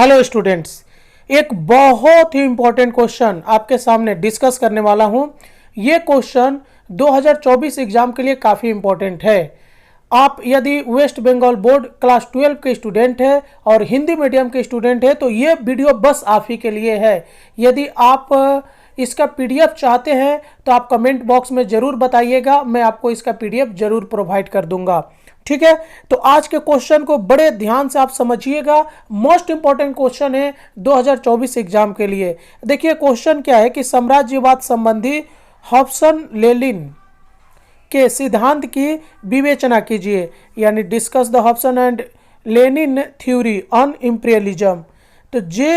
Hello students, एक बहुत ही important question आपके सामने डिस्कस करने वाला हूं। ये क्वेश्चन 2024 एग्जाम के लिए काफ़ी इंपॉर्टेंट है। आप यदि वेस्ट बंगाल बोर्ड क्लास 12 के स्टूडेंट है और हिंदी मीडियम के स्टूडेंट है तो ये वीडियो बस आप ही के लिए है। यदि आप इसका पीडीएफ चाहते हैं तो आप कमेंट बॉक्स में ज़रूर बताइएगा, मैं आपको इसका पीडीएफ ज़रूर प्रोवाइड कर दूंगा। ठीक है, तो आज के क्वेश्चन को बड़े ध्यान से आप समझिएगा। मोस्ट इंपॉर्टेंट क्वेश्चन है 2024 एग्जाम के लिए। देखिए क्वेश्चन क्या है कि साम्राज्यवाद संबंधी हॉब्सन लेनिन के सिद्धांत की विवेचना कीजिए, यानी discuss the Hobson and Lenin theory on imperialism. तो जे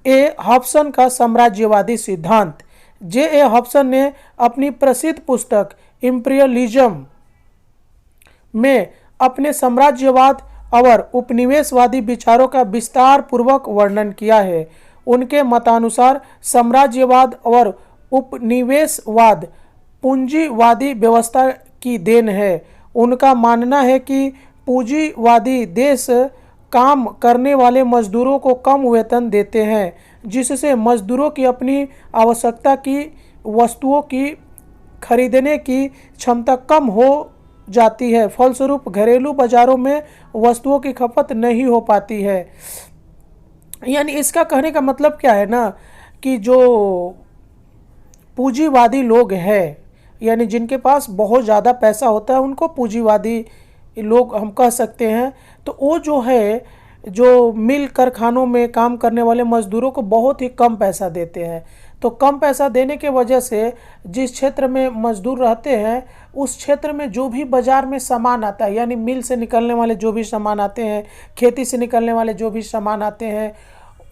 ए हॉब्सन का साम्राज्यवादी सिद्धांत, जे ए हॉब्सन ने अपनी प्रसिद्ध पुस्तक इंपीरियलिज्म में अपने साम्राज्यवाद और उपनिवेशवादी विचारों का विस्तार पूर्वक वर्णन किया है। उनके मतानुसार साम्राज्यवाद और उपनिवेशवाद पूंजीवादी व्यवस्था की देन है। उनका मानना है कि पूंजीवादी देश काम करने वाले मजदूरों को कम वेतन देते हैं, जिससे मजदूरों की अपनी आवश्यकता की वस्तुओं की खरीदने की क्षमता कम हो जाती है। फलस्वरूप घरेलू बाजारों में वस्तुओं की खपत नहीं हो पाती है। यानी इसका कहने का मतलब क्या है ना, कि जो पूंजीवादी लोग हैं, यानी जिनके पास बहुत ज़्यादा पैसा होता है, उनको पूंजीवादी लोग हम कह सकते हैं। तो वो जो है, जो मिल कारखानों में काम करने वाले मजदूरों को बहुत ही कम पैसा देते हैं। तो कम पैसा देने के वजह से जिस क्षेत्र में मजदूर रहते हैं उस क्षेत्र में जो भी बाज़ार में सामान आता है, यानी मिल से निकलने वाले जो भी सामान आते हैं, खेती से निकलने वाले जो भी सामान आते हैं,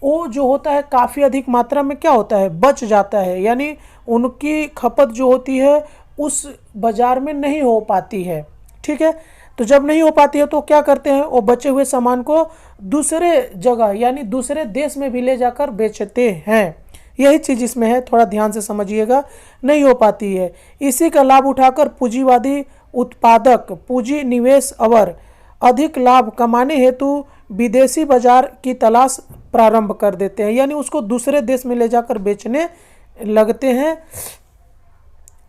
वो जो होता है काफ़ी अधिक मात्रा में क्या होता है, बच जाता है। यानी उनकी खपत जो होती है उस बाज़ार में नहीं हो पाती है। ठीक है, तो जब नहीं हो पाती है तो क्या करते हैं, वो बचे हुए सामान को दूसरे जगह यानी दूसरे देश में भी ले जाकर बेचते हैं। यही चीज़ इसमें है, थोड़ा ध्यान से समझिएगा। नहीं हो पाती है, इसी का लाभ उठाकर पूंजीवादी उत्पादक पूंजी निवेश और अधिक लाभ कमाने हेतु विदेशी बाजार की तलाश प्रारंभ कर देते हैं, यानी उसको दूसरे देश में ले जाकर बेचने लगते हैं।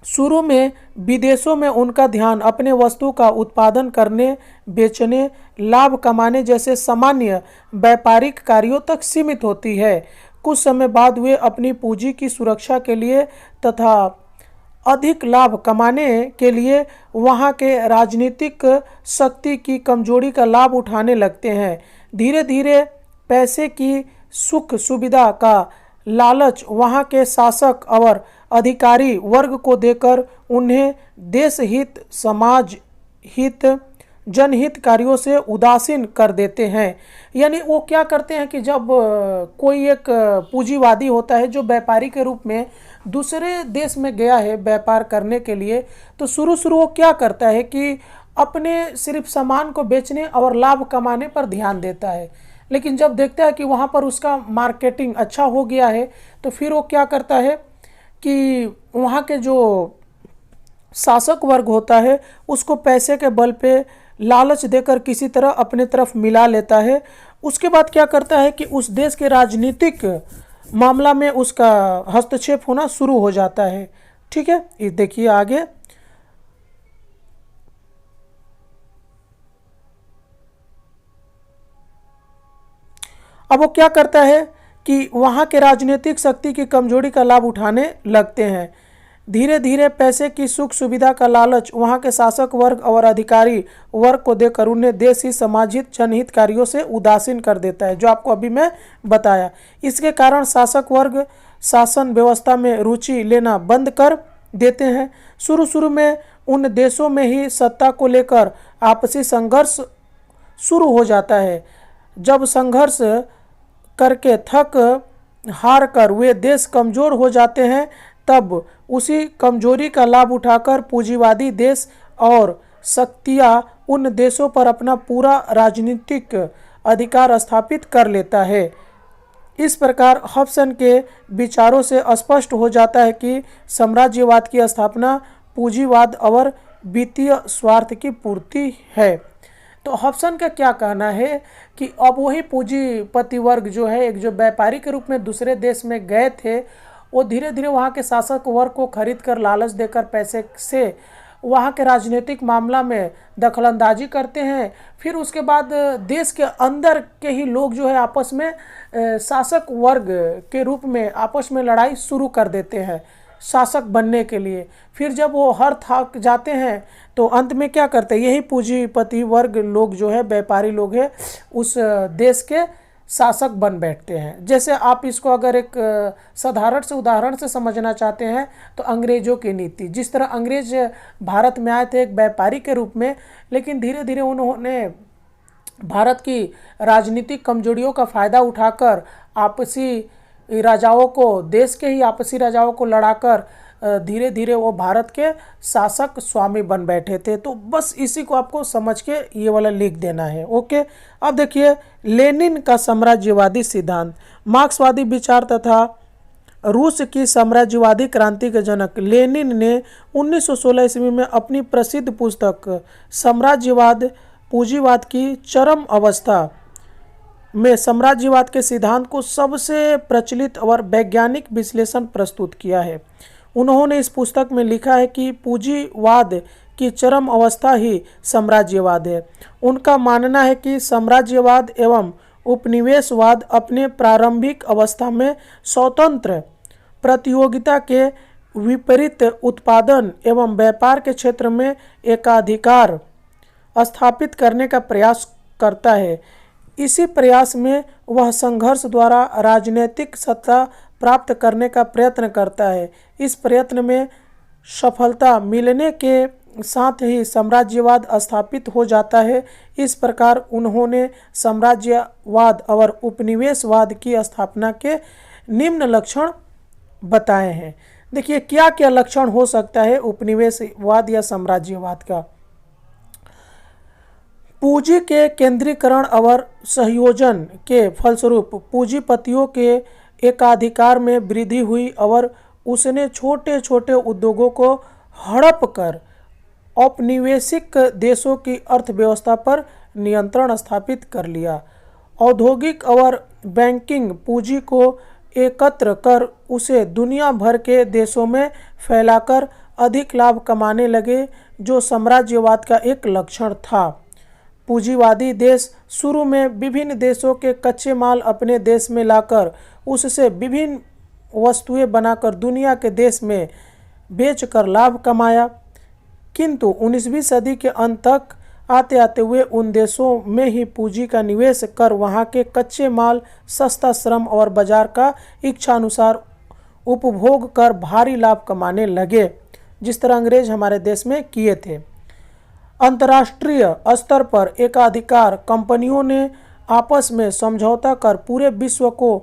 शुरू में विदेशों में उनका ध्यान अपने वस्तु का उत्पादन करने, बेचने, लाभ कमाने जैसे सामान्य व्यापारिक कार्यों तक सीमित होती है। कुछ समय बाद वे अपनी पूंजी की सुरक्षा के लिए तथा अधिक लाभ कमाने के लिए वहां के राजनीतिक शक्ति की कमजोरी का लाभ उठाने लगते हैं। धीरे धीरे पैसे की सुख सुविधा का लालच वहां के शासक और अधिकारी वर्ग को देकर उन्हें देश हित, समाज हित, जनहित कार्यों से उदासीन कर देते हैं। यानी वो क्या करते हैं कि जब कोई एक पूंजीवादी होता है जो व्यापारी के रूप में दूसरे देश में गया है व्यापार करने के लिए, तो शुरू वो क्या करता है कि अपने सिर्फ सामान को बेचने और लाभ कमाने पर ध्यान देता है। लेकिन जब देखता है कि वहाँ पर उसका मार्केटिंग अच्छा हो गया है तो फिर वो क्या करता है कि वहाँ के जो शासक वर्ग होता है उसको पैसे के बल पे लालच देकर किसी तरह अपने तरफ मिला लेता है। उसके बाद क्या करता है कि उस देश के राजनीतिक मामला में उसका हस्तक्षेप होना शुरू हो जाता है। ठीक है, ये देखिए आगे। अब वो क्या करता है कि वहाँ के राजनीतिक शक्ति की कमजोरी का लाभ उठाने लगते हैं। धीरे धीरे पैसे की सुख सुविधा का लालच वहाँ के शासक वर्ग और अधिकारी वर्ग को देकर उन्हें देश हित, समाज हित, जनहित कार्यों से उदासीन कर देता है, जो आपको अभी मैं बताया। इसके कारण शासक वर्ग शासन व्यवस्था में रुचि लेना बंद कर देते हैं। शुरू में उन देशों में ही सत्ता को लेकर आपसी संघर्ष शुरू हो जाता है। जब संघर्ष करके थक हार कर वे देश कमज़ोर हो जाते हैं, तब उसी कमजोरी का लाभ उठाकर पूंजीवादी देश और शक्तियाँ उन देशों पर अपना पूरा राजनीतिक अधिकार स्थापित कर लेता है। इस प्रकार हॉब्सन के विचारों से स्पष्ट हो जाता है कि साम्राज्यवाद की स्थापना पूंजीवाद और वित्तीय स्वार्थ की पूर्ति है। तो हॉब्सन का क्या कहना है कि अब वही पूंजीपति वर्ग जो है, एक जो व्यापारी के रूप में दूसरे देश में गए थे, वो धीरे धीरे वहाँ के शासक वर्ग को खरीद कर, लालच देकर पैसे से वहाँ के राजनीतिक मामला में दखलंदाजी करते हैं। फिर उसके बाद देश के अंदर के ही लोग जो है आपस में शासक वर्ग के रूप में आपस में लड़ाई शुरू कर देते हैं शासक बनने के लिए। फिर जब वो हार थक जाते हैं तो अंत में क्या करते हैं, यही पूंजीपति वर्ग लोग जो है, व्यापारी लोग हैं, उस देश के शासक बन बैठते हैं। जैसे आप इसको अगर एक साधारण से उदाहरण से समझना चाहते हैं तो अंग्रेज़ों की नीति, जिस तरह अंग्रेज भारत में आए थे एक व्यापारी के रूप में, लेकिन धीरे धीरे उन्होंने भारत की राजनीतिक कमजोरियों का फ़ायदा उठाकर आपसी राजाओं को, देश के ही आपसी राजाओं को लड़ाकर धीरे धीरे वो भारत के शासक स्वामी बन बैठे थे। तो बस इसी को आपको समझ के ये वाला लिख देना है। ओके, अब देखिए लेनिन का साम्राज्यवादी सिद्धांत। मार्क्सवादी विचार तथा रूस की साम्राज्यवादी क्रांति के जनक लेनिन ने 1916 ईस्वी में अपनी प्रसिद्ध पुस्तक साम्राज्यवाद पूंजीवाद की चरम अवस्था में साम्राज्यवाद के सिद्धांत को सबसे प्रचलित और वैज्ञानिक विश्लेषण प्रस्तुत किया है। उन्होंने इस पुस्तक में लिखा है कि पूंजीवाद की चरम अवस्था ही साम्राज्यवाद है। उनका मानना है कि साम्राज्यवाद एवं उपनिवेशवाद अपने प्रारंभिक अवस्था में स्वतंत्र प्रतियोगिता के विपरीत उत्पादन एवं व्यापार के क्षेत्र में एकाधिकार स्थापित करने का प्रयास करता है। इसी प्रयास में वह संघर्ष द्वारा राजनीतिक सत्ता प्राप्त करने का प्रयत्न करता है। इस प्रयत्न में सफलता मिलने के साथ ही साम्राज्यवाद स्थापित हो जाता है। इस प्रकार उन्होंने साम्राज्यवाद और उपनिवेशवाद की स्थापना के निम्न लक्षण बताए हैं। देखिए क्या क्या लक्षण हो सकता है उपनिवेशवाद या साम्राज्यवाद का। पूंजी के केंद्रीकरण और सहयोजन के फलस्वरूप पूंजीपतियों के एकाधिकार में वृद्धि हुई और उसने छोटे छोटे उद्योगों को हड़प कर औपनिवेशिक देशों की अर्थव्यवस्था पर नियंत्रण स्थापित कर लिया। औद्योगिक और बैंकिंग पूंजी को एकत्र कर उसे दुनिया भर के देशों में फैलाकर अधिक लाभ कमाने लगे, जो साम्राज्यवाद का एक लक्षण था। पूंजीवादी देश शुरू में विभिन्न देशों के कच्चे माल अपने देश में लाकर उससे विभिन्न वस्तुएं बनाकर दुनिया के देश में बेचकर लाभ कमाया, किंतु 19वीं सदी के अंत तक आते आते हुए उन देशों में ही पूंजी का निवेश कर वहां के कच्चे माल, सस्ता श्रम और बाजार का इच्छानुसार उपभोग कर भारी लाभ कमाने लगे, जिस तरह अंग्रेज हमारे देश में किए थे। अंतर्राष्ट्रीय स्तर पर एकाधिकार कंपनियों ने आपस में समझौता कर पूरे विश्व को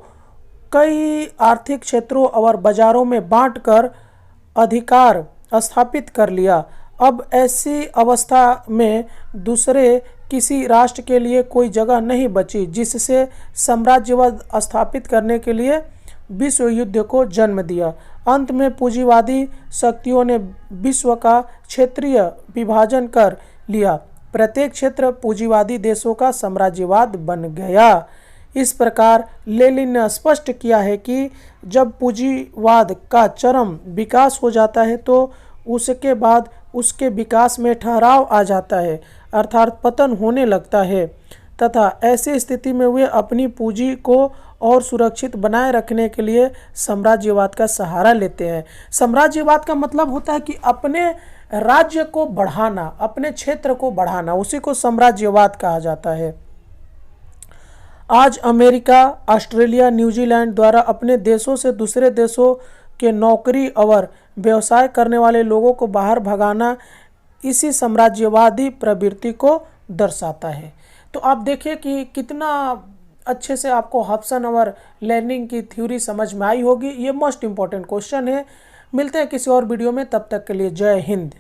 कई आर्थिक क्षेत्रों और बाजारों में बांटकर अधिकार स्थापित कर लिया। अब ऐसी अवस्था में दूसरे किसी राष्ट्र के लिए कोई जगह नहीं बची, जिससे साम्राज्यवाद स्थापित करने के लिए विश्व युद्ध को जन्म दिया। अंत में पूंजीवादी शक्तियों ने विश्व का क्षेत्रीय विभाजन कर लिया। प्रत्येक क्षेत्र पूंजीवादी देशों का साम्राज्यवाद बन गया। इस प्रकार लेनिन ने स्पष्ट किया है कि जब पूंजीवाद का चरम विकास हो जाता है तो उसके बाद उसके विकास में ठहराव आ जाता है, अर्थात पतन होने लगता है, तथा ऐसी स्थिति में वे अपनी पूंजी को और सुरक्षित बनाए रखने के लिए साम्राज्यवाद का सहारा लेते हैं। साम्राज्यवाद का मतलब होता है कि अपने राज्य को बढ़ाना, अपने क्षेत्र को बढ़ाना, उसी को साम्राज्यवाद कहा जाता है। आज अमेरिका, ऑस्ट्रेलिया, न्यूजीलैंड द्वारा अपने देशों से दूसरे देशों के नौकरी और व्यवसाय करने वाले लोगों को बाहर भगाना इसी साम्राज्यवादी प्रवृत्ति को दर्शाता है। तो आप देखिए कि कितना अच्छे से आपको हॉब्सन और लेनिन की थ्योरी समझ में आई होगी। ये मोस्ट इम्पॉर्टेंट क्वेश्चन है। मिलते हैं किसी और वीडियो में, तब तक के लिए जय हिंद।